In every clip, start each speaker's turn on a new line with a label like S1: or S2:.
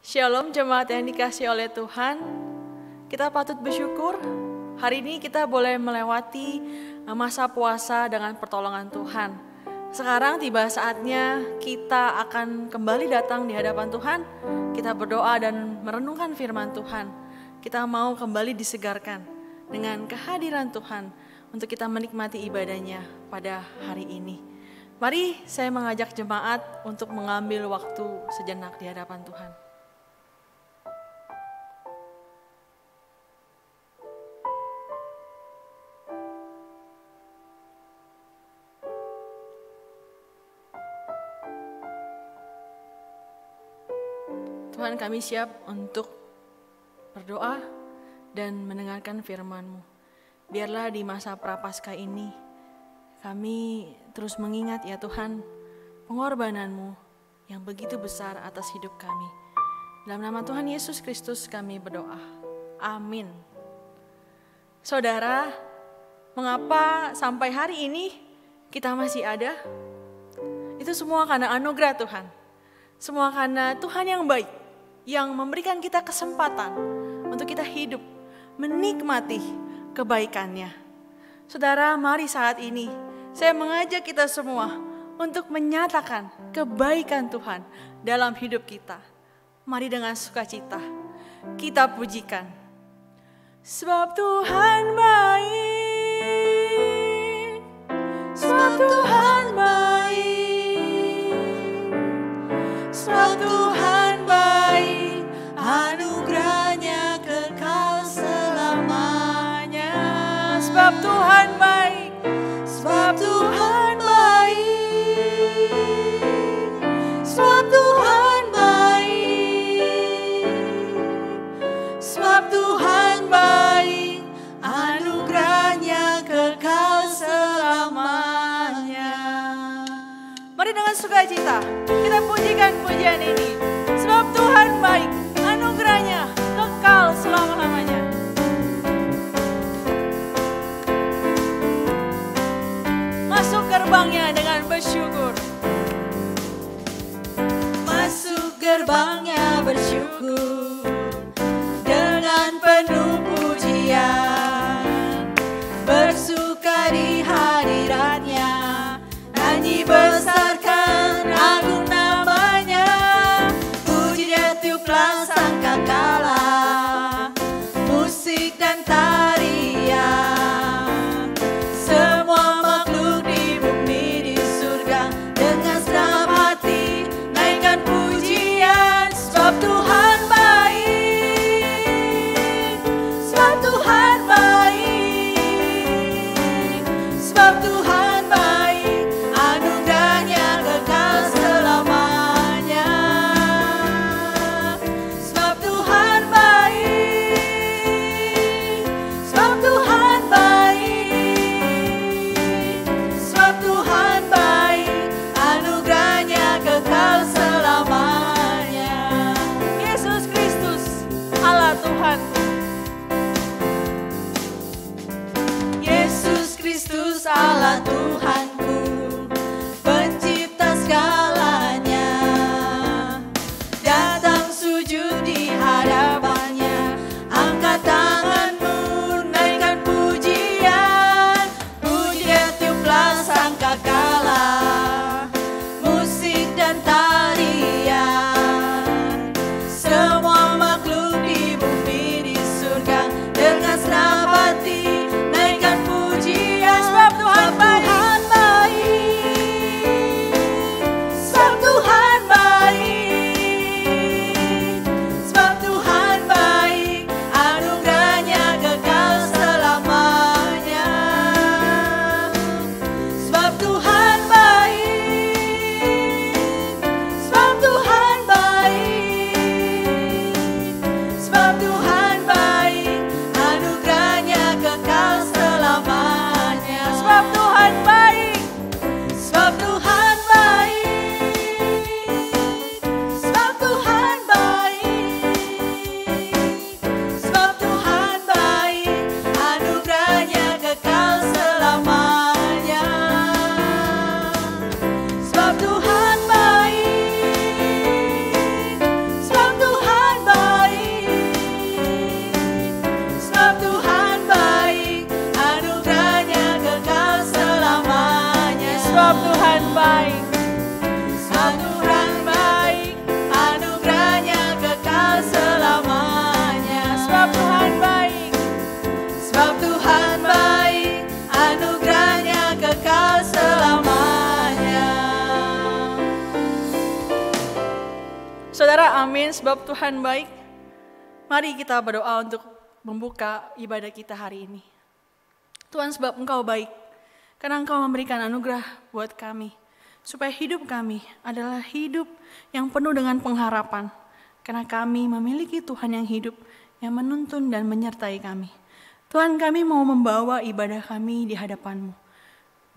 S1: Shalom jemaat yang dikasihi oleh Tuhan. Kita patut bersyukur hari ini kita boleh melewati masa puasa dengan pertolongan Tuhan. Sekarang tiba saatnya kita akan kembali datang di hadapan Tuhan. Kita berdoa dan merenungkan firman Tuhan. Kita mau kembali disegarkan dengan kehadiran Tuhan untuk kita menikmati ibadahnya pada hari ini. Mari saya mengajak jemaat untuk mengambil waktu sejenak di hadapan Tuhan. Tuhan, kami siap untuk berdoa dan mendengarkan firman-Mu. Biarlah di masa Prapaskah ini kami terus mengingat ya Tuhan pengorbanan-Mu yang begitu besar atas hidup kami. Dalam nama Tuhan Yesus Kristus kami berdoa. Amin. Saudara, mengapa sampai hari ini kita masih ada? Itu semua karena anugerah Tuhan. Semua karena Tuhan yang baik, yang memberikan kita kesempatan untuk kita hidup, menikmati kebaikannya. Saudara, mari saat ini saya mengajak kita semua untuk menyatakan kebaikan Tuhan dalam hidup kita. Mari dengan sukacita kita pujikan. Sebab Tuhan baik, sebab Tuhan baik, sebab Tuhan baik, anugerahnya kekal selamanya. Sebab Tuhan baik, sebab Tuhan baik, sebab Tuhan baik, sebab Tuhan baik, anugerahnya kekal selamanya. Mari dengan sukacita kita pujikan pujian ini. Sebab Tuhan baik, anugerahnya kekal selama-lamanya. Masuk gerbangnya dengan bersyukur. Masuk gerbangnya bersyukur dengan penuh pujian. Bersuka di hadiratnya, nyanyi besarkan agung namanya. Puji dia tiuplah sangkakala, musik dan tarian. Semua makhluk di bumi di surga dengan senang hati naikkan pujian. Sebab Tuhan baik, sebab Tuhan baik, sebab Tuhan baik, anugerahnya kekal selamanya. Sebab Tuhan baik, sebab Tuhan baik, sebab Tuhan baik, anugerahnya kekal selamanya. Yesus Kristus Allah Tuhan, Yesus Kristus Allah Tuhanku, pencipta segalanya. Datang sujud di hadapannya, angkat tanganmu, naikkan pujian. Puji dia tiuplah sangkakala, musik dan tarian. Semua makhluk di bumi di surga dengan senang hati naikkan pujian. Sebab Tuhan baik, sebab Tuhan baik, sebab Tuhan baik, anugerahnya kekal selamanya. Sebab Tuhan baik, sebab Tuhan baik, sebab Tuhan baik, anugerahnya kekal selamanya. Sebab Tuhan baik, sebab Tuhan baik, sebab Tuhan baik, sebab Tuhan baik, anugerahnya kekal selamanya. sebab Tuhan baik. Sebab Tuhan baik, anugerahnya kekal selamanya. Sebab Tuhan baik, sebab Tuhan baik, anugerahnya kekal selamanya. Saudara, amin, sebab Tuhan baik. Mari kita berdoa untuk membuka ibadah kita hari ini. Tuhan, sebab Engkau baik, karena Engkau memberikan anugerah buat kami, supaya hidup kami adalah hidup yang penuh dengan pengharapan, karena kami memiliki Tuhan yang hidup, yang menuntun dan menyertai kami. Tuhan, kami mau membawa ibadah kami di hadapan-Mu,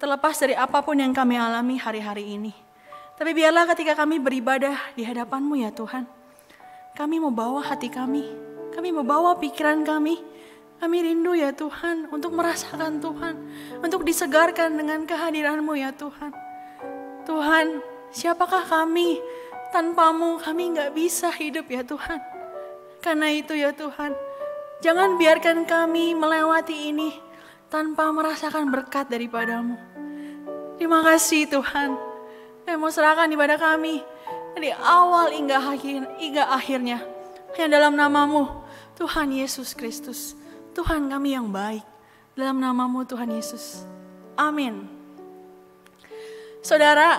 S1: terlepas dari apapun yang kami alami hari-hari ini. Tapi biarlah ketika kami beribadah di hadapan-Mu ya Tuhan, kami mau bawa hati kami mau bawa pikiran kami. Kami rindu ya Tuhan untuk merasakan Tuhan, untuk disegarkan dengan kehadiran-Mu ya Tuhan. Tuhan, siapakah kami? Tanpa-Mu kami gak bisa hidup ya Tuhan. Karena itu ya Tuhan, jangan biarkan kami melewati ini tanpa merasakan berkat daripada-Mu. Terima kasih Tuhan. Kami mau serahkan ibadah kami dari awal hingga akhirnya hanya dalam nama-Mu, Tuhan Yesus Kristus. Tuhan kami yang baik, dalam nama-Mu Tuhan Yesus. Amin. Saudara,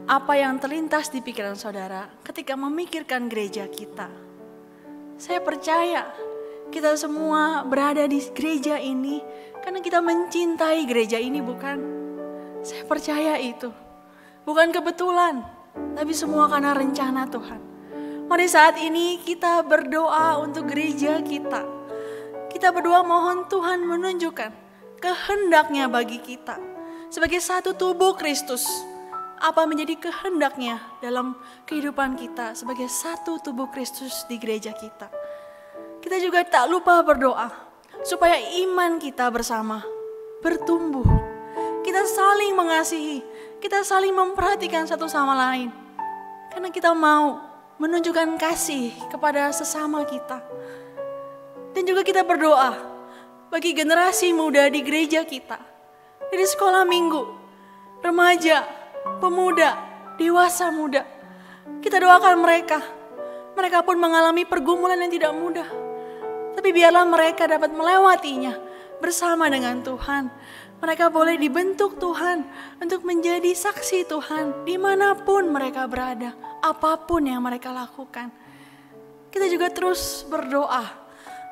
S1: apa yang terlintas di pikiran saudara ketika memikirkan gereja kita? Saya percaya kita semua berada di gereja ini karena kita mencintai gereja ini, bukan? Saya percaya itu. Bukan kebetulan, tapi semua karena rencana Tuhan. Mari saat ini kita berdoa untuk gereja kita. Kita berdoa mohon Tuhan menunjukkan kehendak-Nya bagi kita. Sebagai satu tubuh Kristus, apa menjadi kehendak-Nya dalam kehidupan kita sebagai satu tubuh Kristus di gereja kita. Kita juga tak lupa berdoa supaya iman kita bersama bertumbuh. Kita saling mengasihi, kita saling memperhatikan satu sama lain. Karena kita mau menunjukkan kasih kepada sesama kita. Dan juga kita berdoa bagi generasi muda di gereja kita. Dari sekolah minggu, remaja, pemuda, dewasa muda. Kita doakan mereka. Mereka pun mengalami pergumulan yang tidak mudah. Tapi biarlah mereka dapat melewatinya bersama dengan Tuhan. Mereka boleh dibentuk Tuhan untuk menjadi saksi Tuhan dimanapun mereka berada. Apapun yang mereka lakukan. Kita juga terus berdoa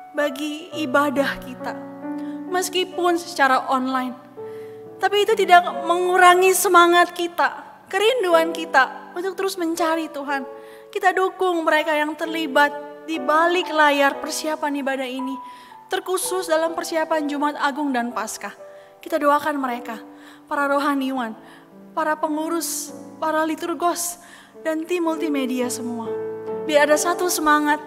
S1: bagi ibadah kita, meskipun secara online. Tapi itu tidak mengurangi semangat kita, kerinduan kita untuk terus mencari Tuhan. Kita dukung mereka yang terlibat di balik layar persiapan ibadah ini, terkhusus dalam persiapan Jumat Agung dan Paskah. Kita doakan mereka, para rohaniwan, para pengurus, para liturgos, dan tim multimedia semua. Biar ada satu semangat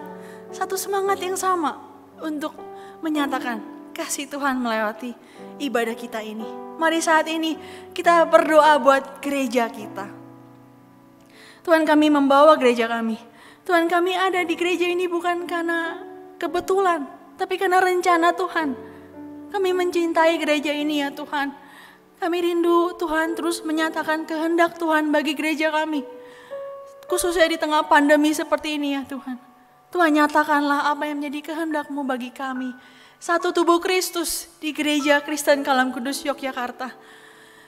S1: yang sama untuk menyatakan kasih Tuhan melewati ibadah kita ini. Mari saat ini kita berdoa buat gereja kita. Tuhan, kami membawa gereja kami. Tuhan, kami ada di gereja ini bukan karena kebetulan, tapi karena rencana Tuhan. Kami mencintai gereja ini ya Tuhan. Kami rindu Tuhan terus menyatakan kehendak Tuhan bagi gereja kami. Khususnya di tengah pandemi seperti ini ya Tuhan. Tuhan, nyatakanlah apa yang menjadi kehendak-Mu bagi kami. Satu tubuh Kristus di Gereja Kristen Kalam Kudus Yogyakarta.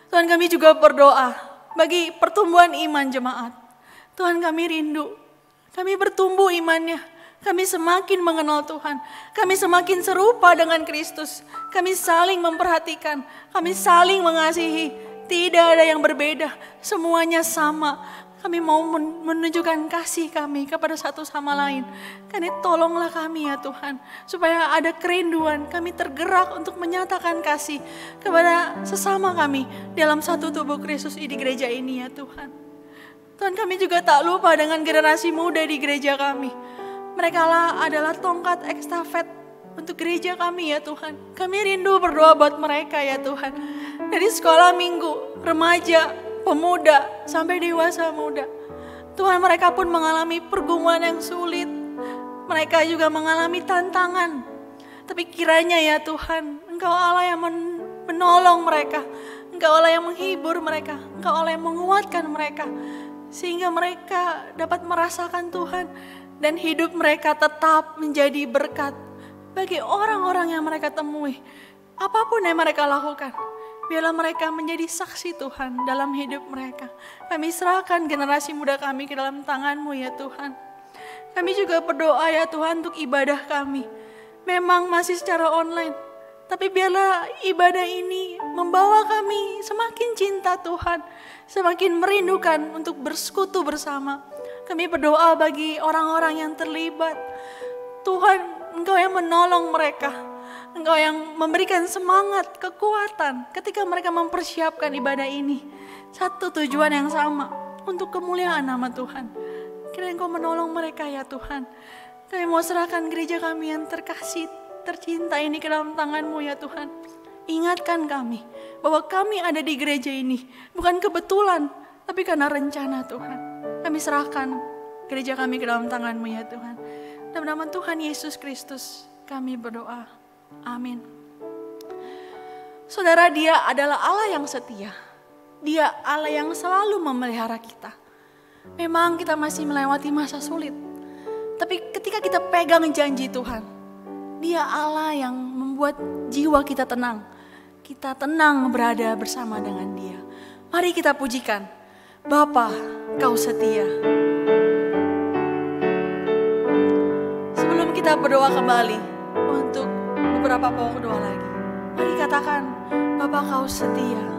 S1: Tuhan, kami juga berdoa bagi pertumbuhan iman jemaat. Tuhan, kami rindu. Kami bertumbuh imannya. Kami semakin mengenal Tuhan. Kami semakin serupa dengan Kristus. Kami saling memperhatikan. Kami saling mengasihi. Tidak ada yang berbeda. Semuanya sama. Kami mau menunjukkan kasih kami kepada satu sama lain. Karena tolonglah kami ya Tuhan. Supaya ada kerinduan, kami tergerak untuk menyatakan kasih kepada sesama kami dalam satu tubuh Kristus di gereja ini ya Tuhan. Tuhan, kami juga tak lupa dengan generasi muda di gereja kami. Mereka adalah tongkat ekstafet untuk gereja kami ya Tuhan. Kami rindu berdoa buat mereka ya Tuhan. Dari sekolah minggu, remaja, pemuda sampai dewasa muda. Tuhan, mereka pun mengalami pergumulan yang sulit. Mereka juga mengalami tantangan. Tapi kiranya ya Tuhan, Engkau Allah yang menolong mereka. Engkaulah yang menghibur mereka, Engkaulah yang menguatkan mereka, sehingga mereka dapat merasakan Tuhan, dan hidup mereka tetap menjadi berkat bagi orang-orang yang mereka temui. Apapun yang mereka lakukan, biarlah mereka menjadi saksi Tuhan dalam hidup mereka. Kami serahkan generasi muda kami ke dalam tangan-Mu ya Tuhan. Kami juga berdoa ya Tuhan untuk ibadah kami. Memang masih secara online, tapi biarlah ibadah ini membawa kami semakin cinta Tuhan, semakin merindukan untuk bersekutu bersama. Kami berdoa bagi orang-orang yang terlibat. Tuhan, Engkau yang menolong mereka. Engkau yang memberikan semangat, kekuatan ketika mereka mempersiapkan ibadah ini. Satu tujuan yang sama, untuk kemuliaan nama Tuhan. Kiranya Engkau menolong mereka ya Tuhan. Kami mau serahkan gereja kami yang terkasih, tercinta ini ke dalam tangan-Mu ya Tuhan. Ingatkan kami bahwa kami ada di gereja ini bukan kebetulan, tapi karena rencana Tuhan. Kami serahkan gereja kami ke dalam tangan-Mu ya Tuhan. Dalam nama Tuhan Yesus Kristus kami berdoa. Amin. Saudara, Dia adalah Allah yang setia. Dia Allah yang selalu memelihara kita. Memang kita masih melewati masa sulit, tapi ketika kita pegang janji Tuhan, Dia Allah yang membuat jiwa kita tenang. Kita tenang berada bersama dengan Dia. Mari kita pujikan, Bapa, Kau setia. Sebelum kita berdoa kembali untuk beberapa pokok doa lagi, mari katakan, Bapa, Kau setia.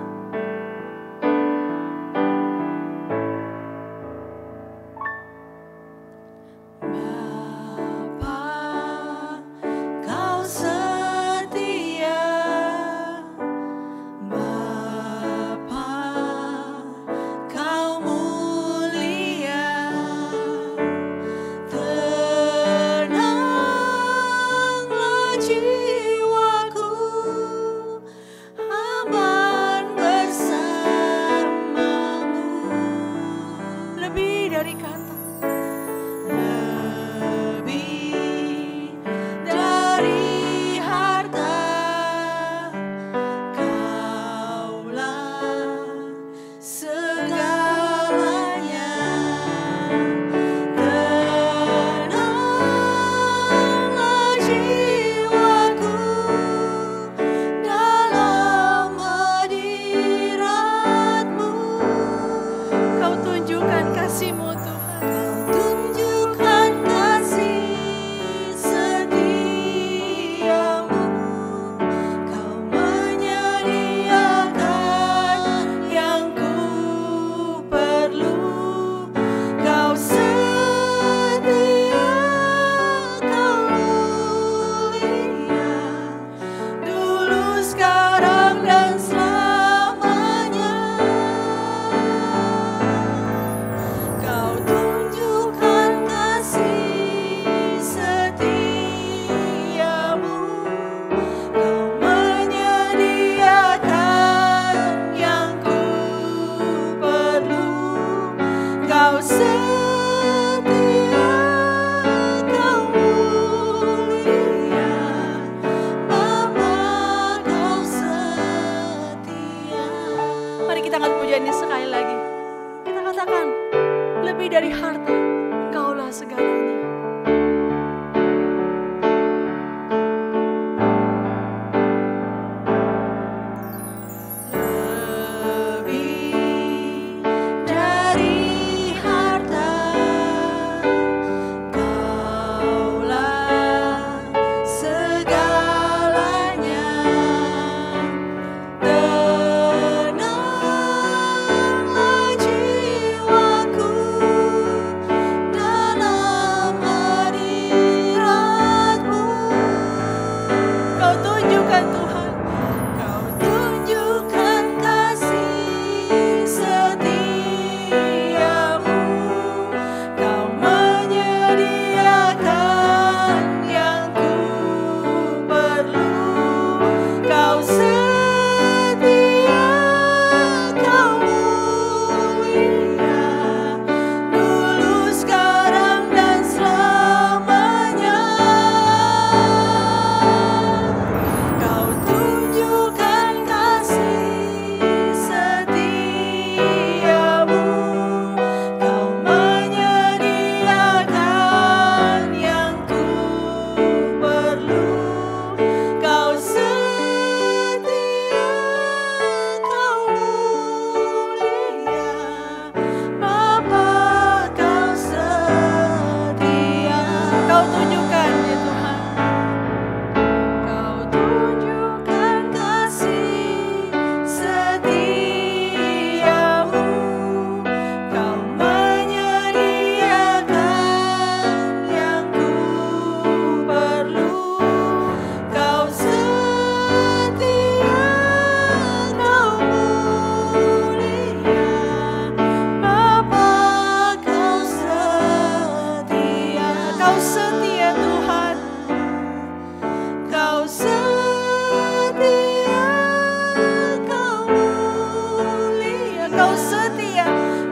S1: Kau setia,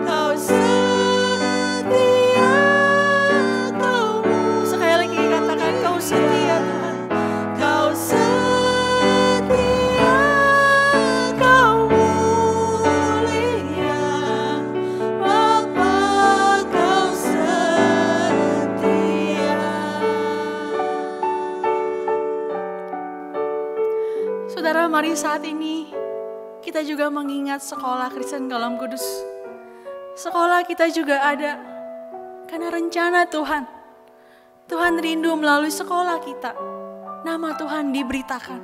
S1: Kau setia, sekali lagi katakan Kau setia Tuhan. Kau setia, Kau mulia, Bapa, Kau setia. Saudara, mari saat ini kita juga mengingat sekolah Kristen Kalam Kudus. Sekolah kita juga ada karena rencana Tuhan. Tuhan rindu melalui sekolah kita, nama Tuhan diberitakan.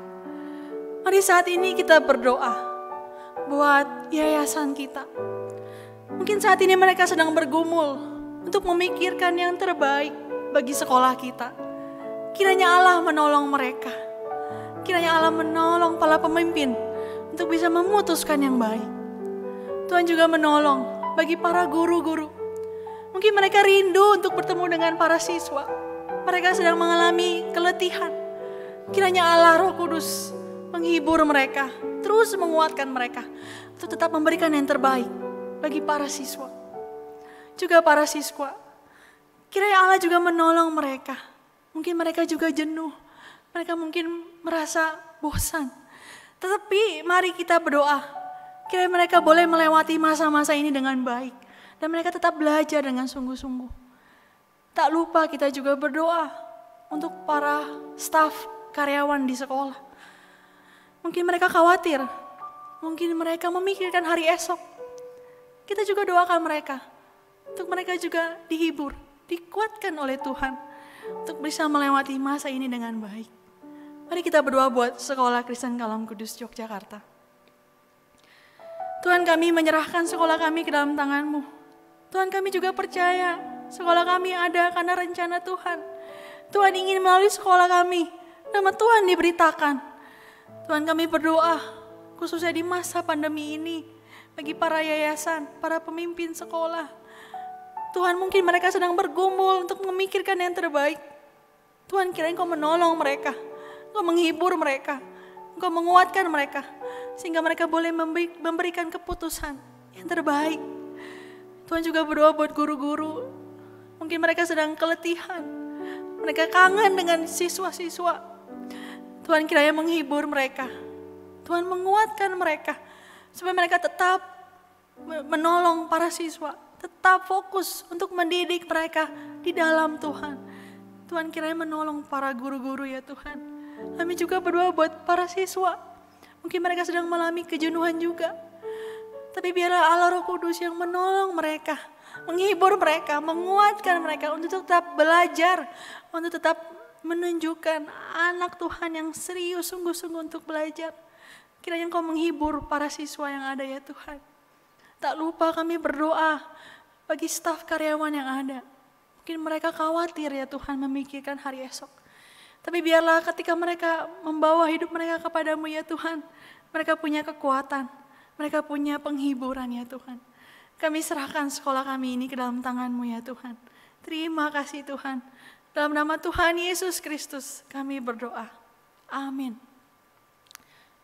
S1: Mari saat ini kita berdoa buat yayasan kita. Mungkin saat ini mereka sedang bergumul untuk memikirkan yang terbaik bagi sekolah kita. Kiranya Allah menolong mereka. Kiranya Allah menolong para pemimpin untuk bisa memutuskan yang baik. Tuhan juga menolong bagi para guru-guru. Mungkin mereka rindu untuk bertemu dengan para siswa. Mereka sedang mengalami keletihan. Kiranya Allah Roh Kudus menghibur mereka, terus menguatkan mereka untuk tetap memberikan yang terbaik bagi para siswa. Juga para siswa, kiranya Allah juga menolong mereka. Mungkin mereka juga jenuh, mereka mungkin merasa bosan. Tetapi mari kita berdoa, kiranya mereka boleh melewati masa-masa ini dengan baik. Dan mereka tetap belajar dengan sungguh-sungguh. Tak lupa kita juga berdoa untuk para staf karyawan di sekolah. Mungkin mereka khawatir, mungkin mereka memikirkan hari esok. Kita juga doakan mereka, untuk mereka juga dihibur, dikuatkan oleh Tuhan, untuk bisa melewati masa ini dengan baik. Mari kita berdoa buat Sekolah Kristen Kalam Kudus Yogyakarta. Tuhan, kami menyerahkan sekolah kami ke dalam tangan-Mu. Tuhan, kami juga percaya sekolah kami ada karena rencana Tuhan. Tuhan ingin melalui sekolah kami, nama Tuhan diberitakan. Tuhan, kami berdoa khususnya di masa pandemi ini bagi para yayasan, para pemimpin sekolah. Tuhan, mungkin mereka sedang bergumul untuk memikirkan yang terbaik. Tuhan, kiranya Engkau menolong mereka, Engkau menghibur mereka, Engkau menguatkan mereka, sehingga mereka boleh memberikan keputusan yang terbaik. Tuhan juga berdoa buat guru-guru, mungkin mereka sedang keletihan, mereka kangen dengan siswa-siswa. Tuhan, kiranya menghibur mereka, Tuhan menguatkan mereka, supaya mereka tetap menolong para siswa, tetap fokus untuk mendidik mereka di dalam Tuhan. Tuhan, kiranya menolong para guru-guru ya Tuhan. Kami juga berdoa buat para siswa, mungkin mereka sedang mengalami kejenuhan juga. Tapi biarlah Allah Roh Kudus yang menolong mereka, menghibur mereka, menguatkan mereka untuk tetap belajar, untuk tetap menunjukkan anak Tuhan yang serius sungguh-sungguh untuk belajar. Kiranya Engkau menghibur para siswa yang ada ya Tuhan. Tak lupa kami berdoa bagi staf karyawan yang ada. Mungkin mereka khawatir ya Tuhan memikirkan hari esok. Tapi biarlah ketika mereka membawa hidup mereka kepadamu ya Tuhan, mereka punya kekuatan, mereka punya penghiburan ya Tuhan. Kami serahkan sekolah kami ini ke dalam tangan-Mu ya Tuhan. Terima kasih Tuhan. Dalam nama Tuhan Yesus Kristus kami berdoa. Amin.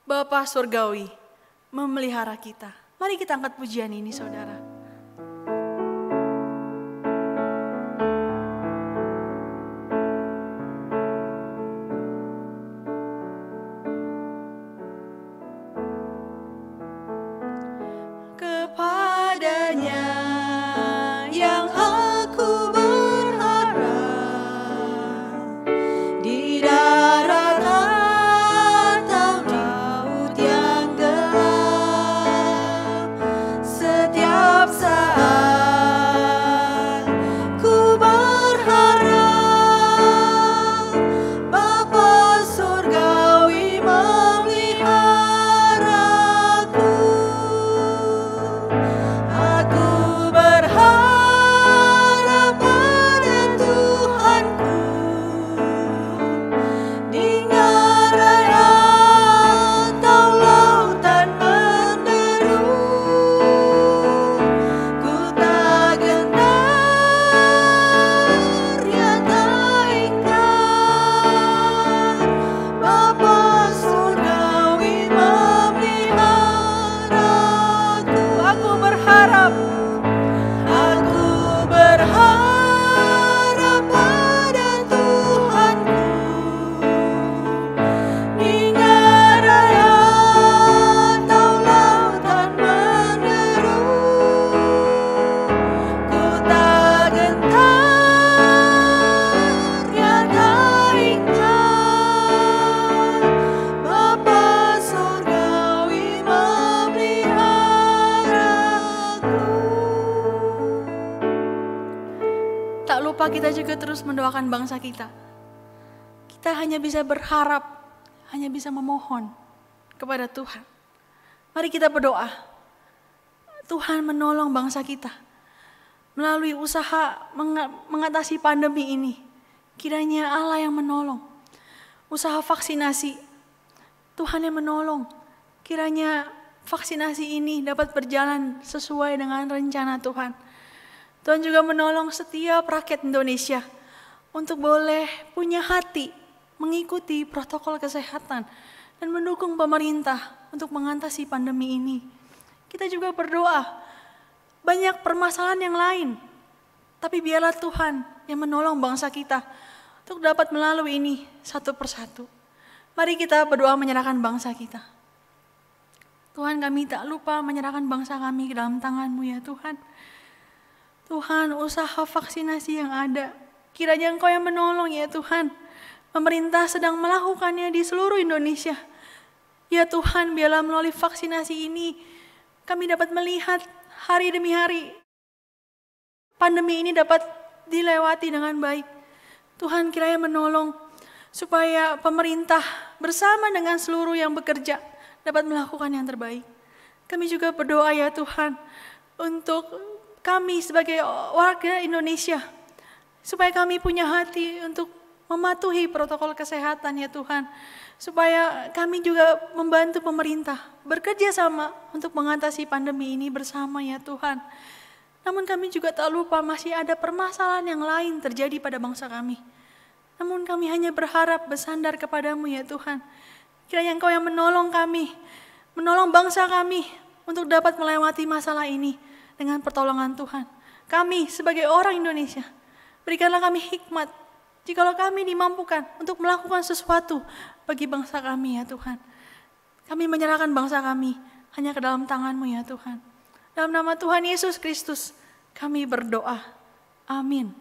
S1: Bapa Surgawi memelihara kita. Mari kita angkat pujian ini saudara. berharap. Aku berharap pada Tuhanku hingga raya atau lautan menderu. Ku tak gentar nyata ingkar Bapa surgawi memeliharaku. Tak lupa kita juga terus mendoakan bangsa kita. Kita hanya bisa berharap, hanya bisa memohon kepada Tuhan. Mari kita berdoa. Tuhan menolong bangsa kita melalui usaha mengatasi pandemi ini. Kiranya Allah yang menolong. Usaha vaksinasi, Tuhan yang menolong. Kiranya vaksinasi ini dapat berjalan sesuai dengan rencana Tuhan. Tuhan juga menolong setiap rakyat Indonesia untuk boleh punya hati mengikuti protokol kesehatan dan mendukung pemerintah untuk mengatasi pandemi ini. Kita juga berdoa, banyak permasalahan yang lain, tapi biarlah Tuhan yang menolong bangsa kita untuk dapat melalui ini satu persatu. Mari kita berdoa menyerahkan bangsa kita. Tuhan, kami tak lupa menyerahkan bangsa kami ke dalam tangan-Mu ya Tuhan. Tuhan, usaha vaksinasi yang ada, kiranya Engkau yang menolong ya Tuhan. Pemerintah sedang melakukannya di seluruh Indonesia. Ya Tuhan, biarlah melalui vaksinasi ini kami dapat melihat hari demi hari pandemi ini dapat dilewati dengan baik. Tuhan, kiranya menolong supaya pemerintah bersama dengan seluruh yang bekerja dapat melakukan yang terbaik. Kami juga berdoa ya Tuhan untuk kami sebagai warga Indonesia, supaya kami punya hati untuk mematuhi protokol kesehatan ya Tuhan, supaya kami juga membantu pemerintah bekerja sama untuk mengatasi pandemi ini bersama ya Tuhan. Namun kami juga tak lupa masih ada permasalahan yang lain terjadi pada bangsa kami. Namun kami hanya berharap bersandar kepadamu ya Tuhan. Kiranya Engkau yang menolong kami, menolong bangsa kami untuk dapat melewati masalah ini dengan pertolongan Tuhan. Kami sebagai orang Indonesia, berikanlah kami hikmat jikalau kami dimampukan untuk melakukan sesuatu bagi bangsa kami ya Tuhan. Kami menyerahkan bangsa kami hanya ke dalam tangan-Mu ya Tuhan. Dalam nama Tuhan Yesus Kristus kami berdoa. Amin.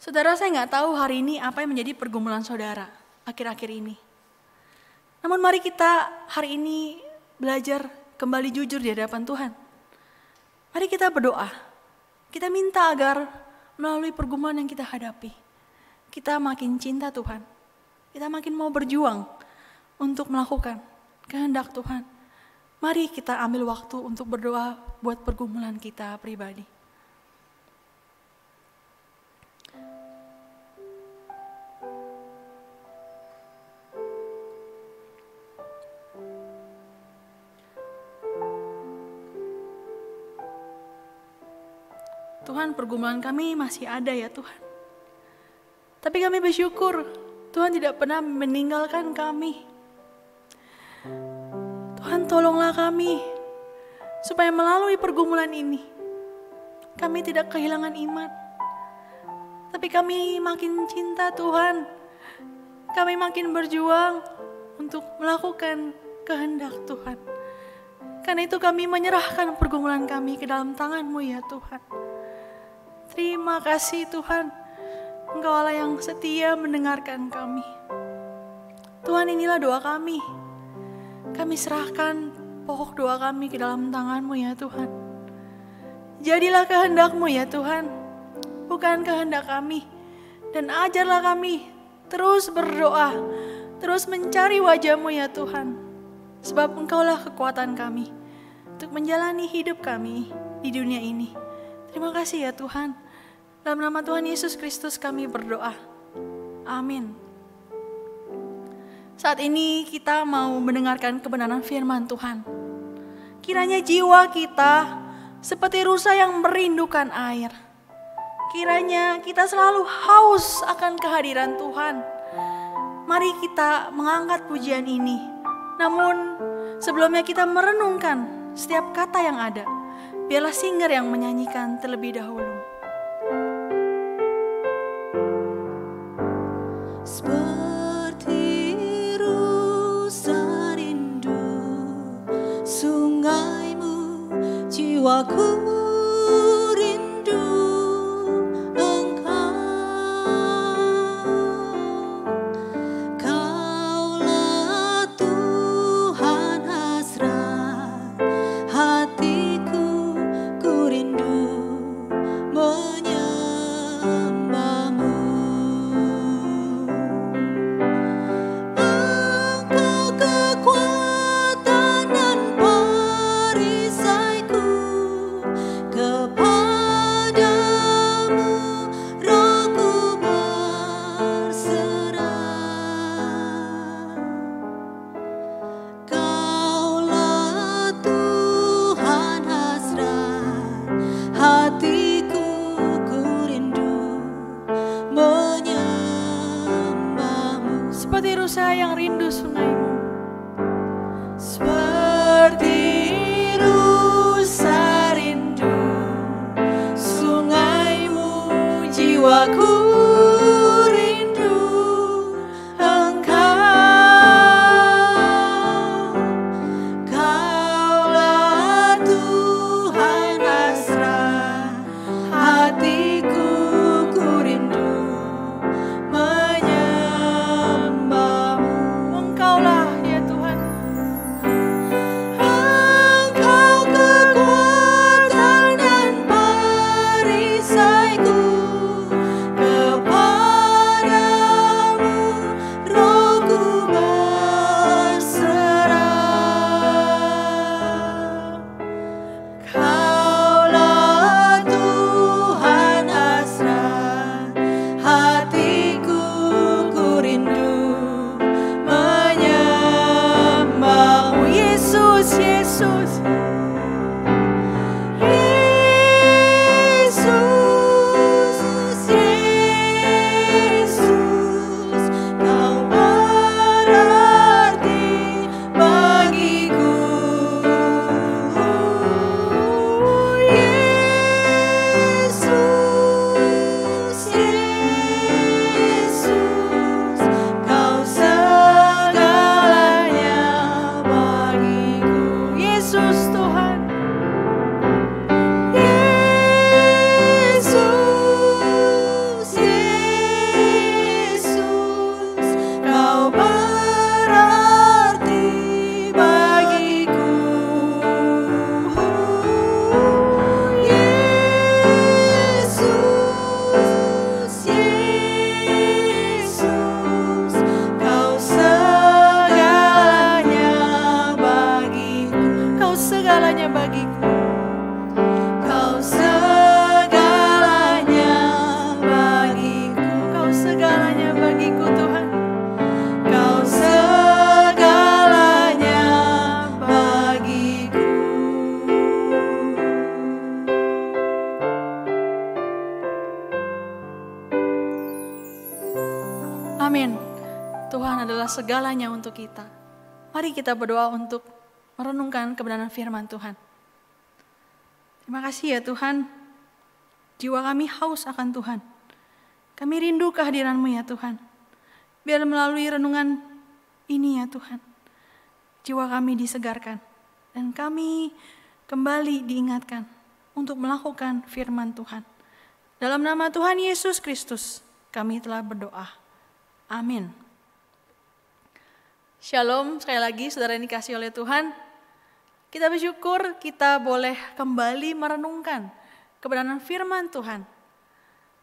S1: Saudara, saya nggak tahu hari ini apa yang menjadi pergumulan saudara akhir-akhir ini. Namun mari kita hari ini belajar kembali jujur di hadapan Tuhan. Mari kita berdoa. Kita minta agar melalui pergumulan yang kita hadapi, kita makin cinta Tuhan. Kita makin mau berjuang untuk melakukan kehendak Tuhan. Mari kita ambil waktu untuk berdoa buat pergumulan kita pribadi. Tuhan, pergumulan kami masih ada ya Tuhan. Tapi kami bersyukur Tuhan tidak pernah meninggalkan kami. Tuhan, tolonglah kami supaya melalui pergumulan ini kami tidak kehilangan iman. Tapi kami makin cinta Tuhan. Kami makin berjuang untuk melakukan kehendak Tuhan. Karena itu kami menyerahkan pergumulan kami ke dalam tangan-Mu ya Tuhan. Terima kasih Tuhan, Engkau Allah yang setia mendengarkan kami. Tuhan, inilah doa kami. Kami serahkan pokok doa kami ke dalam tangan-Mu ya Tuhan. Jadilah kehendak-Mu ya Tuhan, bukan kehendak kami. Dan ajarlah kami terus berdoa, terus mencari wajah-Mu ya Tuhan. Sebab Engkaulah kekuatan kami untuk menjalani hidup kami di dunia ini. Terima kasih ya Tuhan. Dalam nama Tuhan Yesus Kristus kami berdoa. Amin. Saat ini kita mau mendengarkan kebenaran firman Tuhan. Kiranya jiwa kita seperti rusa yang merindukan air. Kiranya kita selalu haus akan kehadiran Tuhan. Mari kita mengangkat pujian ini. Namun sebelumnya kita merenungkan setiap kata yang ada. Biarlah singer yang menyanyikan terlebih dahulu.
S2: Seperti rusa rindu sungaimu, jiwaku rindu Engkau. Kaulah Tuhan hasrat hatiku, ku rindu menyembahmu. Engkau kekuatan dan perisaiku, kepadamu rohku berserah. Kaulah Tuhan hasrat hatiku, ku rindu menyembahmu.
S1: Seperti rusa yang rindu sungaimu. Seperti rusa rindu sungaimu, jiwaku rindu Engkau. Kaulah Tuhan hasrat hatiku, ku rindu menyembahmu. Engkaulah ya Tuhan. Engkau kekuatan dan perisaiku, kepadamu rohku berserah. Kaulah Tuhan hasrat hatiku, ku rindu menyembahmu. Yesus, Yesus, Yesus, Yesus, Kau berarti bagiku. Yesus, Yesus, Kau segalanya bagiku. Yesus Tuhan. Yesus, Yesus, Kau berarti bagiku. Yesus, Yesus, Kau segalanya bagiku. Kau segalanya bagiku. Kau segalanya bagiku. Kau segalanya bagiku Tuhan. Kau segalanya bagiku. Amin. Tuhan adalah segalanya untuk kita. Mari kita berdoa untuk merenungkan kebenaran firman Tuhan. Terima kasih ya Tuhan. Jiwa kami haus akan Tuhan. Kami rindu kehadiran-Mu ya Tuhan. Biar melalui renungan ini ya Tuhan, jiwa kami disegarkan. Dan kami kembali diingatkan untuk melakukan firman Tuhan. Dalam nama Tuhan Yesus Kristus, kami telah berdoa. Amin. Shalom, sekali lagi saudara yang dikasihi oleh Tuhan. Kita bersyukur kita boleh kembali merenungkan kebenaran firman Tuhan.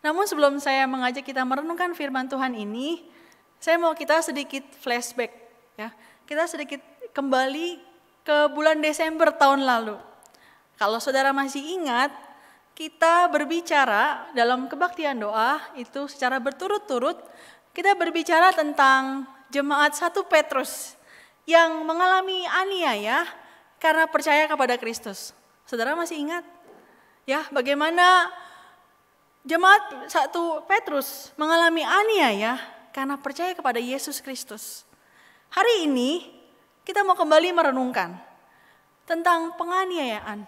S1: Namun sebelum saya mengajak kita merenungkan firman Tuhan ini, saya mau kita sedikit flashback. Ya. Kita sedikit kembali ke bulan Desember tahun lalu. Kalau saudara masih ingat, kita berbicara dalam kebaktian doa itu secara berturut-turut, kita berbicara tentang jemaat 1 Petrus yang mengalami aniaya karena percaya kepada Kristus. Saudara masih ingat? Ya, bagaimana jemaat 1 Petrus mengalami aniaya karena percaya kepada Yesus Kristus. Hari ini kita mau kembali merenungkan tentang penganiayaan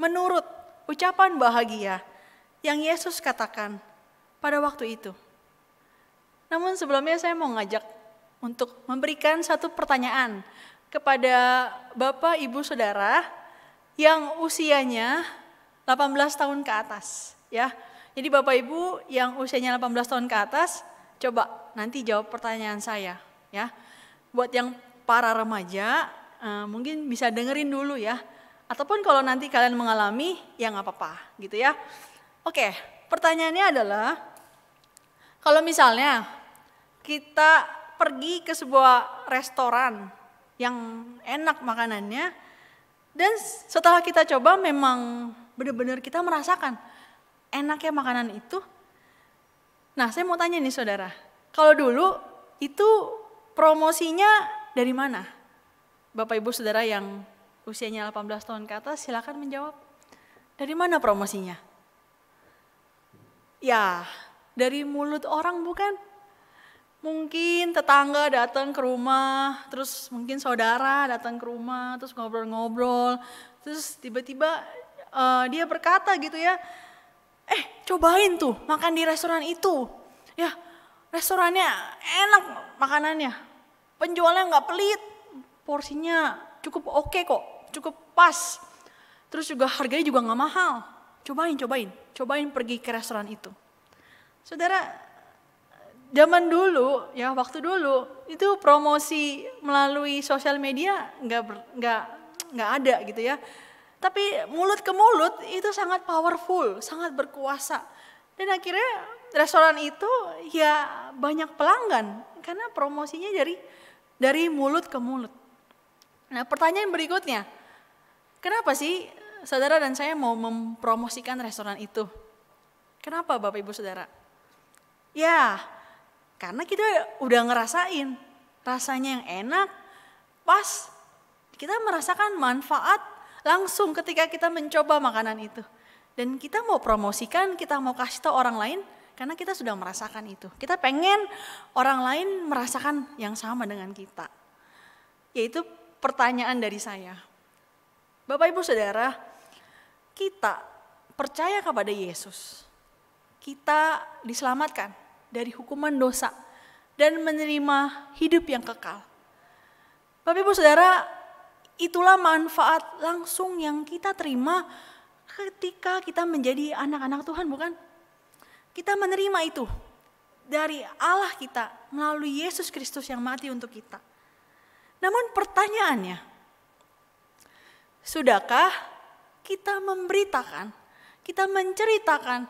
S1: menurut ucapan bahagia yang Yesus katakan pada waktu itu. Namun sebelumnya saya mau ngajak untuk memberikan satu pertanyaan kepada Bapak, Ibu, Saudara yang usianya 18 tahun ke atas, ya. Jadi Bapak Ibu yang usianya 18 tahun ke atas, coba nanti jawab pertanyaan saya, ya. Buat yang para remaja, mungkin bisa dengerin dulu ya. Ataupun kalau nanti kalian mengalami, ya nggak apa-apa, gitu ya. Oke, pertanyaannya adalah, kalau misalnya kita pergi ke sebuah restoran yang enak makanannya, dan setelah kita coba memang benar-benar kita merasakan enaknya makanan itu. Nah, saya mau tanya nih saudara, kalau dulu itu promosinya dari mana? Bapak Ibu Saudara yang usianya 18 tahun ke atas silakan menjawab. Dari mana promosinya? Ya, dari mulut orang bukan? Mungkin tetangga datang ke rumah, terus mungkin saudara datang ke rumah, terus ngobrol-ngobrol, terus tiba-tiba dia berkata gitu ya, cobain tuh makan di restoran itu, ya restorannya enak makanannya, penjualnya nggak pelit, porsinya cukup oke kok, cukup pas, terus juga harganya juga nggak mahal, cobain pergi ke restoran itu. Saudara, zaman dulu, ya waktu dulu itu promosi melalui sosial media nggak ada gitu ya. Tapi mulut ke mulut itu sangat powerful, sangat berkuasa. Dan akhirnya restoran itu ya banyak pelanggan karena promosinya dari mulut ke mulut. Nah, pertanyaan berikutnya, kenapa sih saudara dan saya mau mempromosikan restoran itu? Kenapa Bapak Ibu Saudara? Ya, karena kita udah ngerasain rasanya yang enak, pas, kita merasakan manfaat langsung ketika kita mencoba makanan itu. Dan kita mau promosikan, kita mau kasih tahu orang lain karena kita sudah merasakan itu. Kita pengen orang lain merasakan yang sama dengan kita. Yaitu pertanyaan dari saya. Bapak Ibu Saudara, kita percaya kepada Yesus. Kita diselamatkan dari hukuman dosa dan menerima hidup yang kekal. Bapak Ibu Saudara, itulah manfaat langsung yang kita terima ketika kita menjadi anak-anak Tuhan, bukan? Kita menerima itu dari Allah kita melalui Yesus Kristus yang mati untuk kita. Namun pertanyaannya, sudahkah kita memberitakan, kita menceritakan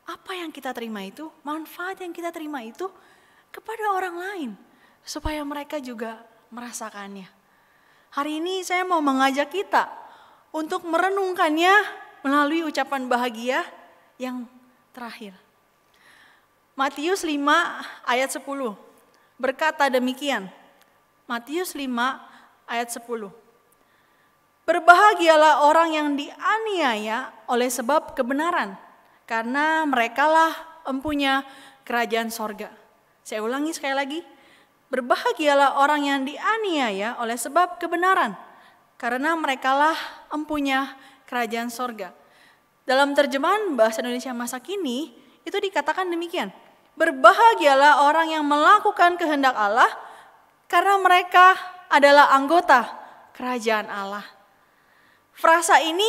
S1: apa yang kita terima itu, manfaat yang kita terima itu kepada orang lain, supaya mereka juga merasakannya. Hari ini saya mau mengajak kita untuk merenungkannya melalui ucapan bahagia yang terakhir. Matius 5 ayat 10 berkata demikian. Matius 5 ayat 10. Berbahagialah orang yang dianiaya oleh sebab kebenaran, karena merekalah empunya kerajaan sorga. Saya ulangi sekali lagi. Berbahagialah orang yang dianiaya oleh sebab kebenaran, karena merekalah empunya kerajaan sorga. Dalam terjemahan bahasa Indonesia masa kini, itu dikatakan demikian. Berbahagialah orang yang melakukan kehendak Allah, karena mereka adalah anggota kerajaan Allah. Frasa ini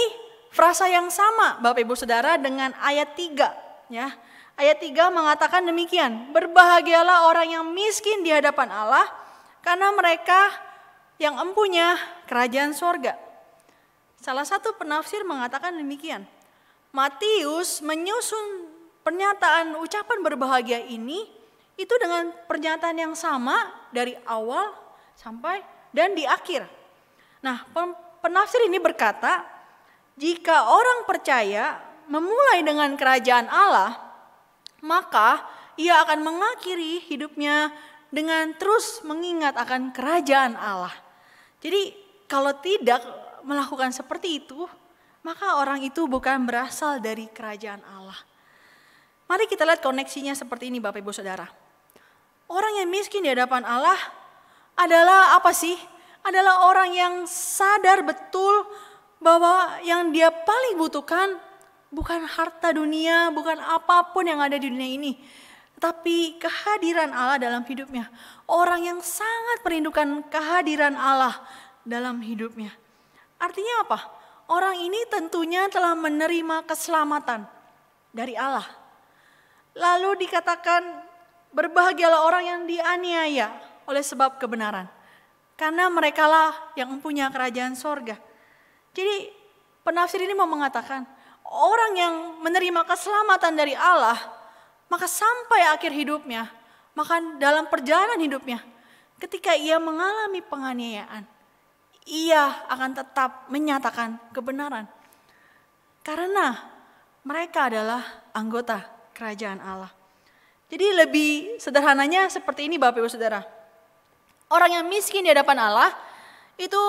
S1: frasa yang sama Bapak Ibu Saudara dengan ayat 3 ya. Ayat 3 mengatakan demikian, berbahagialah orang yang miskin di hadapan Allah karena mereka yang empunya kerajaan sorga. Salah satu penafsir mengatakan demikian, Matius menyusun pernyataan ucapan berbahagia ini itu dengan pernyataan yang sama dari awal sampai dan di akhir. Nah, penafsir ini berkata, jika orang percaya memulai dengan kerajaan Allah, maka ia akan mengakhiri hidupnya dengan terus mengingat akan kerajaan Allah. Jadi kalau tidak melakukan seperti itu, maka orang itu bukan berasal dari kerajaan Allah. Mari kita lihat koneksinya seperti ini Bapak Ibu Saudara. Orang yang miskin di hadapan Allah adalah apa sih? adalah orang yang sadar betul bahwa yang dia paling butuhkan bukan harta dunia, bukan apapun yang ada di dunia ini, tapi kehadiran Allah dalam hidupnya. Orang yang sangat merindukan kehadiran Allah dalam hidupnya. Artinya apa? Orang ini tentunya telah menerima keselamatan dari Allah. Lalu dikatakan, berbahagialah orang yang dianiaya oleh sebab kebenaran, karena merekalah yang mempunyai kerajaan sorga. Jadi penafsir ini mau mengatakan, orang yang menerima keselamatan dari Allah, maka sampai akhir hidupnya, maka dalam perjalanan hidupnya, ketika ia mengalami penganiayaan, ia akan tetap menyatakan kebenaran. Karena mereka adalah anggota kerajaan Allah. Jadi lebih sederhananya seperti ini Bapak Ibu Saudara. Orang yang miskin di hadapan Allah, itu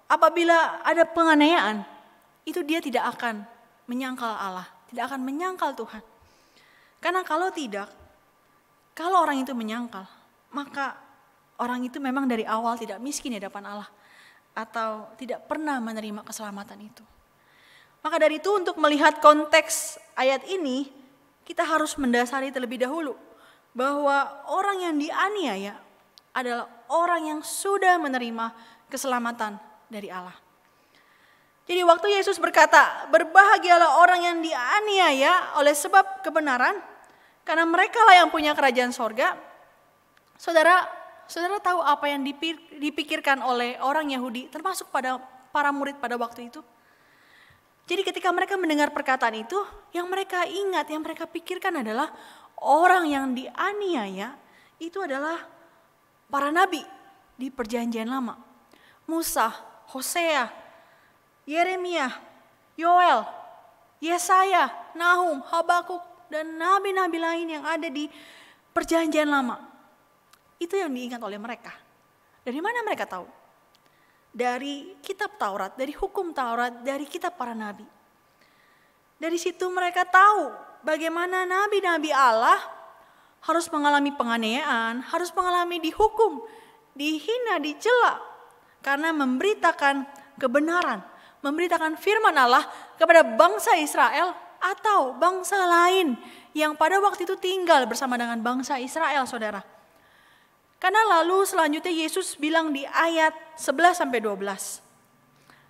S1: apabila ada penganiayaan, itu dia tidak akan menyangkal Allah, tidak akan menyangkal Tuhan. Karena kalau tidak, kalau orang itu menyangkal, maka orang itu memang dari awal tidak miskin di hadapan Allah, atau tidak pernah menerima keselamatan itu. Maka dari itu untuk melihat konteks ayat ini, kita harus mendasari terlebih dahulu bahwa orang yang dianiaya adalah orang yang sudah menerima keselamatan dari Allah. Jadi waktu Yesus berkata, berbahagialah orang yang dianiaya oleh sebab kebenaran, karena mereka lah yang punya kerajaan sorga. Saudara tahu apa yang dipikirkan oleh orang Yahudi, termasuk pada para murid pada waktu itu? Jadi ketika mereka mendengar perkataan itu, yang mereka ingat, yang mereka pikirkan adalah orang yang dianiaya itu adalah para nabi di perjanjian lama. Musa, Hosea, Yeremia, Yoel, Yesaya, Nahum, Habakuk, dan nabi-nabi lain yang ada di perjanjian lama. Itu yang diingat oleh mereka. Dari mana mereka tahu? Dari kitab Taurat, dari hukum Taurat, dari kitab para nabi. Dari situ mereka tahu bagaimana nabi-nabi Allah harus mengalami penganiayaan, harus mengalami dihukum, dihina, dicela, karena memberitakan kebenaran, memberitakan firman Allah kepada bangsa Israel atau bangsa lain yang pada waktu itu tinggal bersama dengan bangsa Israel, saudara. Karena lalu selanjutnya Yesus bilang di ayat 11-12.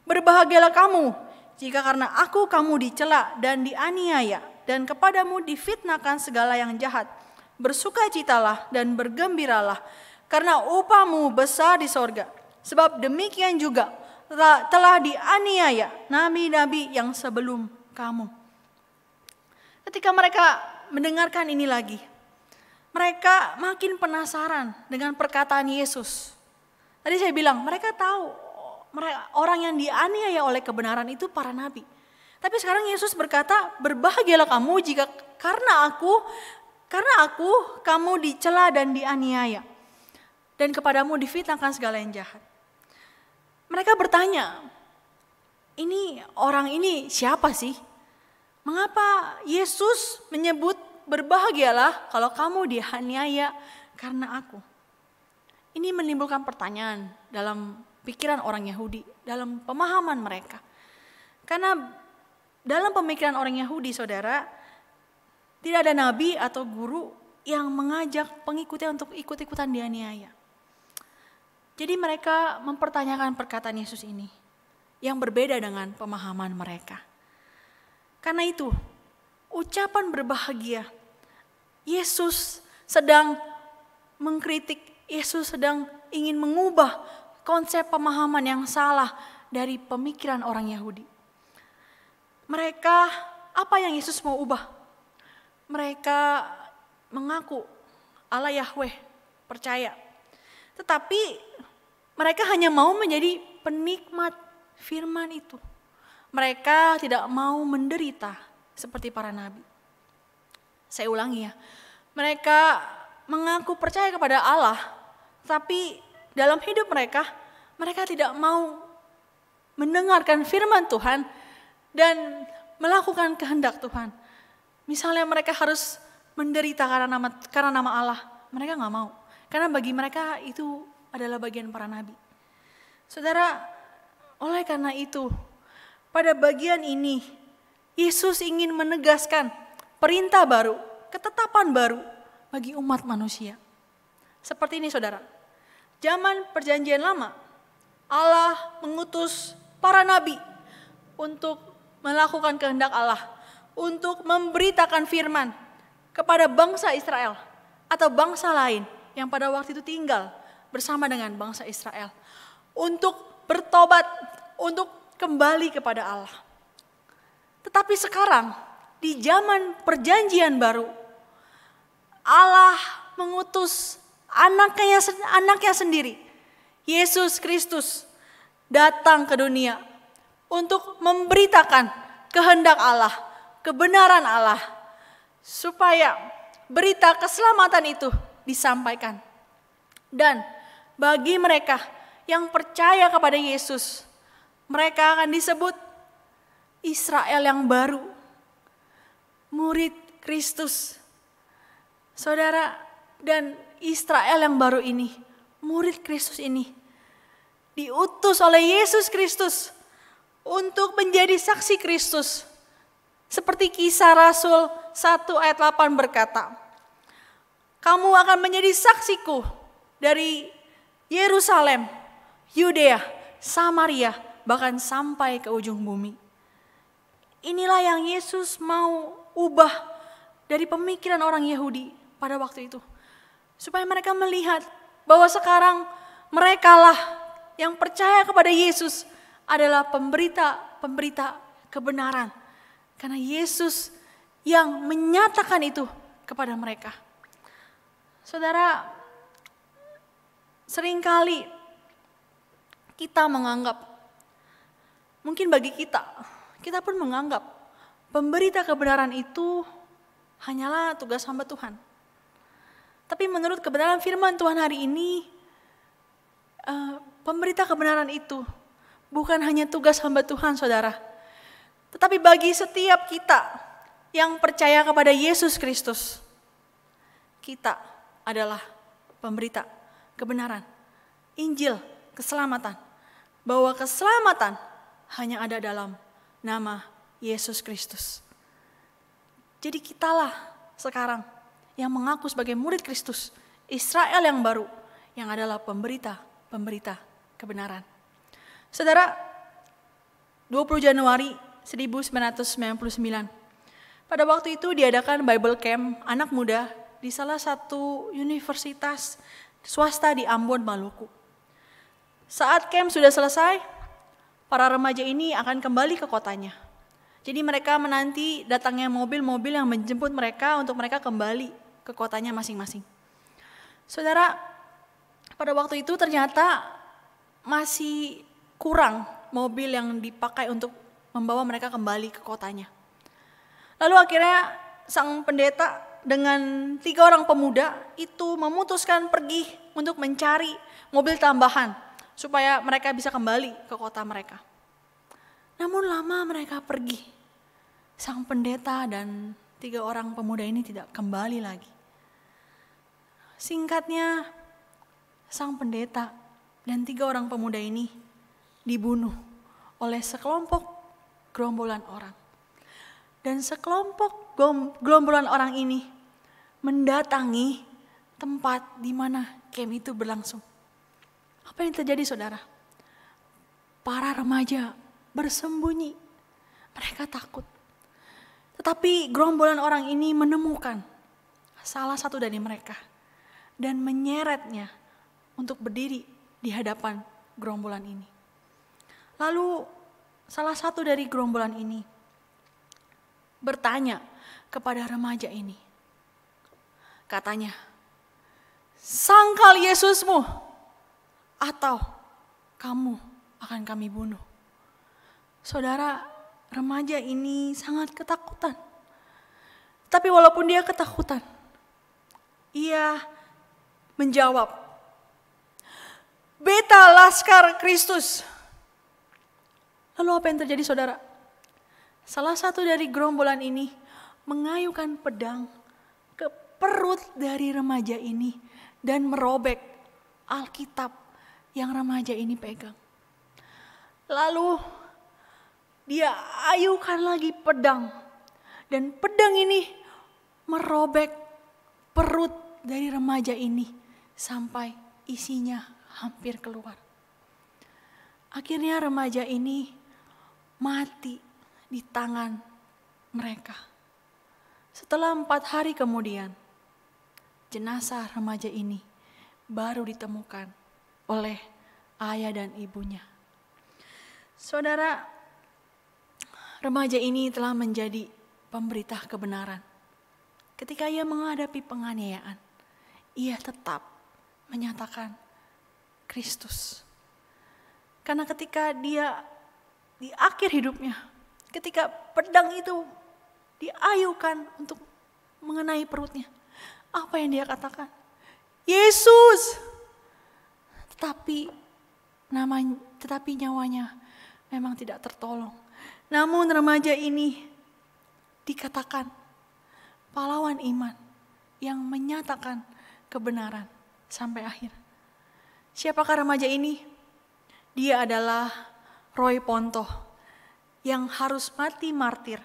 S1: Berbahagialah kamu jika karena aku kamu dicela dan dianiaya dan kepadamu difitnahkan segala yang jahat. Bersukacitalah dan bergembiralah karena upahmu besar di sorga. Sebab demikian juga telah dianiaya nabi-nabi yang sebelum kamu. Ketika mereka mendengarkan ini lagi, mereka makin penasaran dengan perkataan Yesus. Tadi saya bilang, mereka tahu orang yang dianiaya oleh kebenaran itu para nabi. Tapi sekarang Yesus berkata, berbahagialah kamu jika karena aku kamu dicela dan dianiaya. Dan kepadamu difitnahkan segala yang jahat. Mereka bertanya, ini orang ini siapa sih? Mengapa Yesus menyebut berbahagialah kalau kamu dianiaya karena aku? Ini menimbulkan pertanyaan dalam pikiran orang Yahudi, dalam pemahaman mereka. Karena dalam pemikiran orang Yahudi, saudara, tidak ada nabi atau guru yang mengajak pengikutnya untuk ikut-ikutan dianiaya. Jadi mereka mempertanyakan perkataan Yesus ini yang berbeda dengan pemahaman mereka. Karena itu, ucapan berbahagia, Yesus sedang mengkritik, Yesus sedang ingin mengubah konsep pemahaman yang salah dari pemikiran orang Yahudi. Mereka, apa yang Yesus mau ubah? Mereka mengaku Allah Yahweh, percaya. Tetapi mereka hanya mau menjadi penikmat firman itu. Mereka tidak mau menderita seperti para nabi. Saya ulangi ya, mereka mengaku percaya kepada Allah, tapi dalam hidup mereka tidak mau mendengarkan firman Tuhan dan melakukan kehendak Tuhan. Misalnya mereka harus menderita karena nama Allah, mereka nggak mau. Karena bagi mereka itu adalah bagian para nabi. Saudara, oleh karena itu, pada bagian ini, Yesus ingin menegaskan perintah baru, ketetapan baru bagi umat manusia. Seperti ini saudara, zaman perjanjian lama, Allah mengutus para nabi untuk melakukan kehendak Allah, untuk memberitakan firman kepada bangsa Israel atau bangsa lain yang pada waktu itu tinggal bersama dengan bangsa Israel, untuk bertobat, untuk kembali kepada Allah. Tetapi sekarang di zaman perjanjian baru, Allah mengutus anaknya sendiri, Yesus Kristus, datang ke dunia untuk memberitakan kehendak Allah, kebenaran Allah, supaya berita keselamatan itu disampaikan. Dan bagi mereka yang percaya kepada Yesus, mereka akan disebut Israel yang baru, murid Kristus. Saudara, dan Israel yang baru ini, murid Kristus ini, diutus oleh Yesus Kristus untuk menjadi saksi Kristus. Seperti Kisah Rasul 1 ayat 8 berkata, kamu akan menjadi saksiku dari Yerusalem, Yudea, Samaria, bahkan sampai ke ujung bumi. Inilah yang Yesus mau ubah dari pemikiran orang Yahudi pada waktu itu. Supaya mereka melihat bahwa sekarang merekalah yang percaya kepada Yesus adalah pemberita kebenaran. Karena Yesus yang menyatakan itu kepada mereka. Saudara, seringkali kita menganggap, mungkin bagi kita pun menganggap pemberita kebenaran itu hanyalah tugas hamba Tuhan. Tapi menurut kebenaran firman Tuhan hari ini, pemberita kebenaran itu bukan hanya tugas hamba Tuhan, saudara. Tetapi bagi setiap kita yang percaya kepada Yesus Kristus, kita adalah pemberita kebenaran, Injil, keselamatan. Bahwa keselamatan hanya ada dalam nama Yesus Kristus. Jadi kitalah sekarang yang mengaku sebagai murid Kristus, Israel yang baru, yang adalah pemberita kebenaran. Saudara, 20 Januari 1999, pada waktu itu diadakan Bible Camp anak muda di salah satu universitas swasta di Ambon, Maluku. Saat camp sudah selesai, para remaja ini akan kembali ke kotanya. Jadi mereka menanti datangnya mobil-mobil yang menjemput mereka untuk mereka kembali ke kotanya masing-masing. Saudara, pada waktu itu ternyata masih kurang mobil yang dipakai untuk membawa mereka kembali ke kotanya. Lalu akhirnya sang pendeta dengan 3 orang pemuda itu memutuskan pergi untuk mencari mobil tambahan supaya mereka bisa kembali ke kota mereka. Namun lama mereka pergi, sang pendeta dan 3 orang pemuda ini tidak kembali lagi. Singkatnya, sang pendeta dan 3 orang pemuda ini dibunuh oleh sekelompok gerombolan orang. Dan sekelompok gerombolan orang ini mendatangi tempat di mana camp itu berlangsung. Apa yang terjadi, saudara? Para remaja bersembunyi. Mereka takut. Tetapi gerombolan orang ini menemukan salah satu dari mereka dan menyeretnya untuk berdiri di hadapan gerombolan ini. Lalu salah satu dari gerombolan ini bertanya kepada remaja ini. Katanya, "Sangkal Yesusmu atau kamu akan kami bunuh." Saudara, remaja ini sangat ketakutan. Tapi walaupun dia ketakutan, ia menjawab, "Beta Laskar Kristus." Lalu apa yang terjadi, saudara? Salah satu dari gerombolan ini mengayukan pedang ke perut dari remaja ini dan merobek Alkitab yang remaja ini pegang. Lalu dia ayukan lagi pedang. Dan pedang ini merobek perut dari remaja ini sampai isinya hampir keluar. Akhirnya remaja ini mati di tangan mereka. Setelah 4 hari kemudian, jenazah remaja ini baru ditemukan oleh ayah dan ibunya. Saudara, remaja ini telah menjadi pemberita kebenaran. Ketika ia menghadapi penganiayaan, ia tetap menyatakan Kristus. Karena ketika dia di akhir hidupnya, ketika pedang itu diayukan untuk mengenai perutnya, apa yang dia katakan? Yesus. Tetapi nyawanya memang tidak tertolong. Namun remaja ini dikatakan pahlawan iman yang menyatakan kebenaran sampai akhir. Siapakah remaja ini? Dia adalah Roy Ponto yang harus mati martir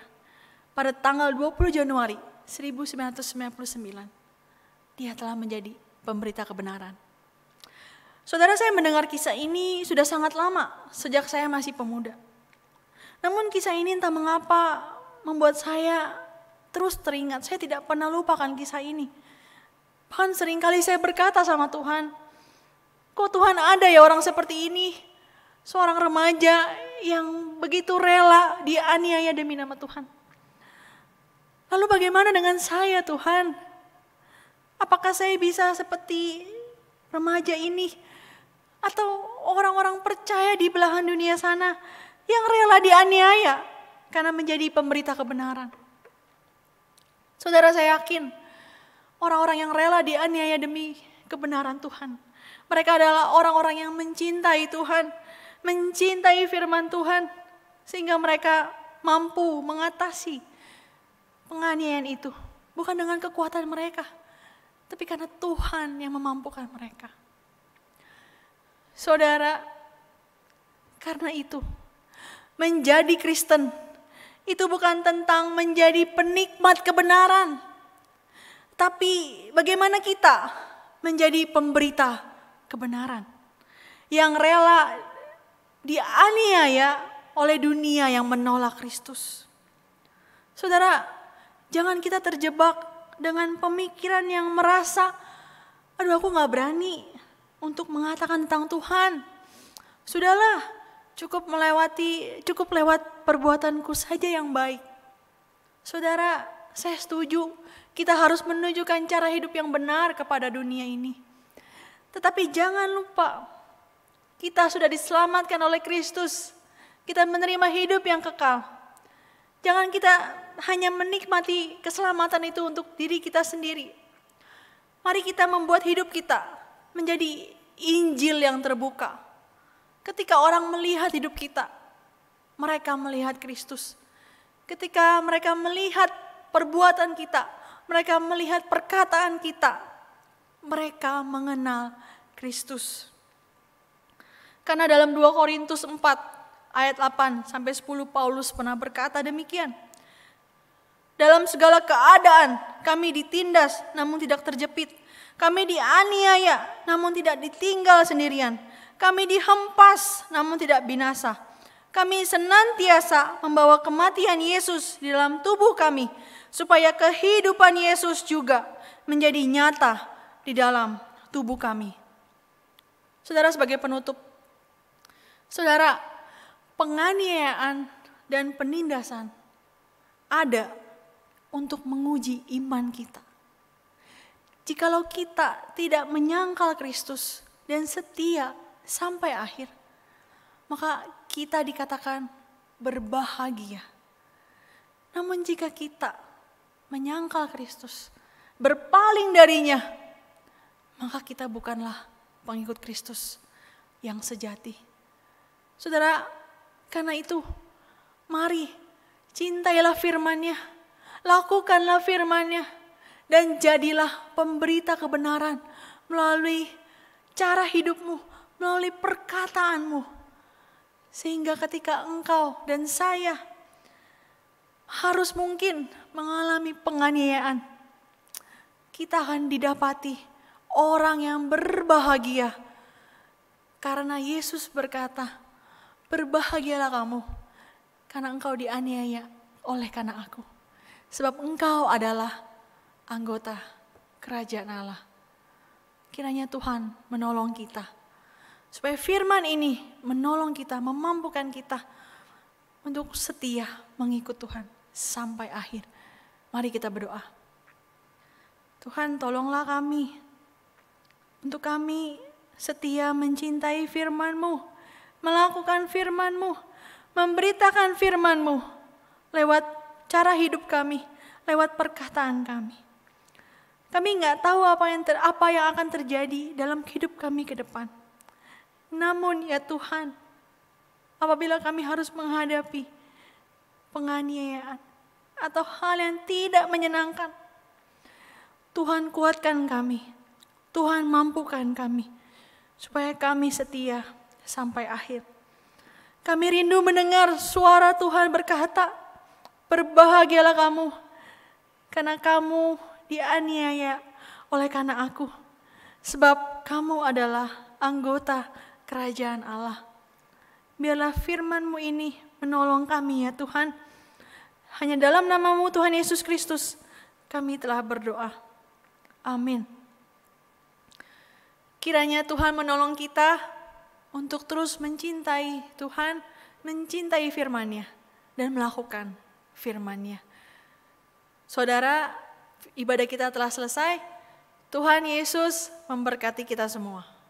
S1: pada tanggal 20 Januari 1999. Dia telah menjadi pemberita kebenaran. Saudara, saya mendengar kisah ini sudah sangat lama, sejak saya masih pemuda. Namun kisah ini entah mengapa membuat saya terus teringat. Saya tidak pernah lupakan kisah ini. Bahkan seringkali saya berkata sama Tuhan, kok Tuhan ada ya orang seperti ini? Seorang remaja yang begitu rela dianiaya demi nama Tuhan. Lalu bagaimana dengan saya, Tuhan? Apakah saya bisa seperti remaja ini? Atau orang-orang percaya di belahan dunia sana yang rela dianiaya karena menjadi pemberita kebenaran? Saudara, saya yakin orang-orang yang rela dianiaya demi kebenaran Tuhan, mereka adalah orang-orang yang mencintai Tuhan, mencintai firman Tuhan, sehingga mereka mampu mengatasi penganiayaan itu. Bukan dengan kekuatan mereka, tapi karena Tuhan yang memampukan mereka. Saudara, karena itu menjadi Kristen itu bukan tentang menjadi penikmat kebenaran, tapi bagaimana kita menjadi pemberita kebenaran yang rela dianiaya oleh dunia yang menolak Kristus. Saudara, jangan kita terjebak dengan pemikiran yang merasa, aduh aku gak berani untuk mengatakan tentang Tuhan. Sudahlah, cukup lewat perbuatanku saja yang baik. Saudara, saya setuju kita harus menunjukkan cara hidup yang benar kepada dunia ini. Tetapi jangan lupa, kita sudah diselamatkan oleh Kristus. Kita menerima hidup yang kekal. Jangan kita hanya menikmati keselamatan itu untuk diri kita sendiri. Mari kita membuat hidup kita menjadi Injil yang terbuka. Ketika orang melihat hidup kita, mereka melihat Kristus. Ketika mereka melihat perbuatan kita, mereka melihat perkataan kita, mereka mengenal Kristus. Karena dalam 2 Korintus 4 ayat 8 sampai 10 Paulus pernah berkata demikian. Dalam segala keadaan kami ditindas namun tidak terjepit. Kami dianiaya namun tidak ditinggal sendirian. Kami dihempas namun tidak binasa. Kami senantiasa membawa kematian Yesus di dalam tubuh kami, supaya kehidupan Yesus juga menjadi nyata di dalam tubuh kami. Saudara, sebagai penutup, saudara, penganiayaan dan penindasan ada untuk menguji iman kita. Jikalau kita tidak menyangkal Kristus dan setia sampai akhir, maka kita dikatakan berbahagia. Namun jika kita menyangkal Kristus, berpaling darinya, maka kita bukanlah pengikut Kristus yang sejati. Saudara, karena itu, mari cintailah firman-Nya, lakukanlah firman-Nya, dan jadilah pemberita kebenaran melalui cara hidupmu, melalui perkataanmu. Sehingga ketika engkau dan saya harus mungkin mengalami penganiayaan, kita akan didapati orang yang berbahagia. Karena Yesus berkata, berbahagialah kamu karena engkau dianiaya oleh karena aku. Sebab engkau adalah anggota kerajaan Allah. Kiranya Tuhan menolong kita. Supaya firman ini menolong kita, memampukan kita untuk setia mengikut Tuhan sampai akhir. Mari kita berdoa. Tuhan, tolonglah kami. Untuk kami setia mencintai firman-Mu, melakukan firman-Mu, memberitakan firman-Mu lewat cara hidup kami, lewat perkataan kami. Kami nggak tahu apa yang akan terjadi dalam hidup kami ke depan. Namun ya Tuhan, apabila kami harus menghadapi penganiayaan atau hal yang tidak menyenangkan, Tuhan kuatkan kami, Tuhan mampukan kami, supaya kami setia sampai akhir. Kami rindu mendengar suara Tuhan berkata, berbahagialah kamu, karena kamu dianiaya oleh karena aku, sebab kamu adalah anggota kerajaan Allah. Biarlah firman-Mu ini menolong kami ya Tuhan. Hanya dalam nama-Mu Tuhan Yesus Kristus kami telah berdoa. Amin. Kiranya Tuhan menolong kita untuk terus mencintai Tuhan, mencintai firman-Nya, dan melakukan firman-Nya. Saudara, ibadah kita telah selesai. Tuhan Yesus memberkati kita semua.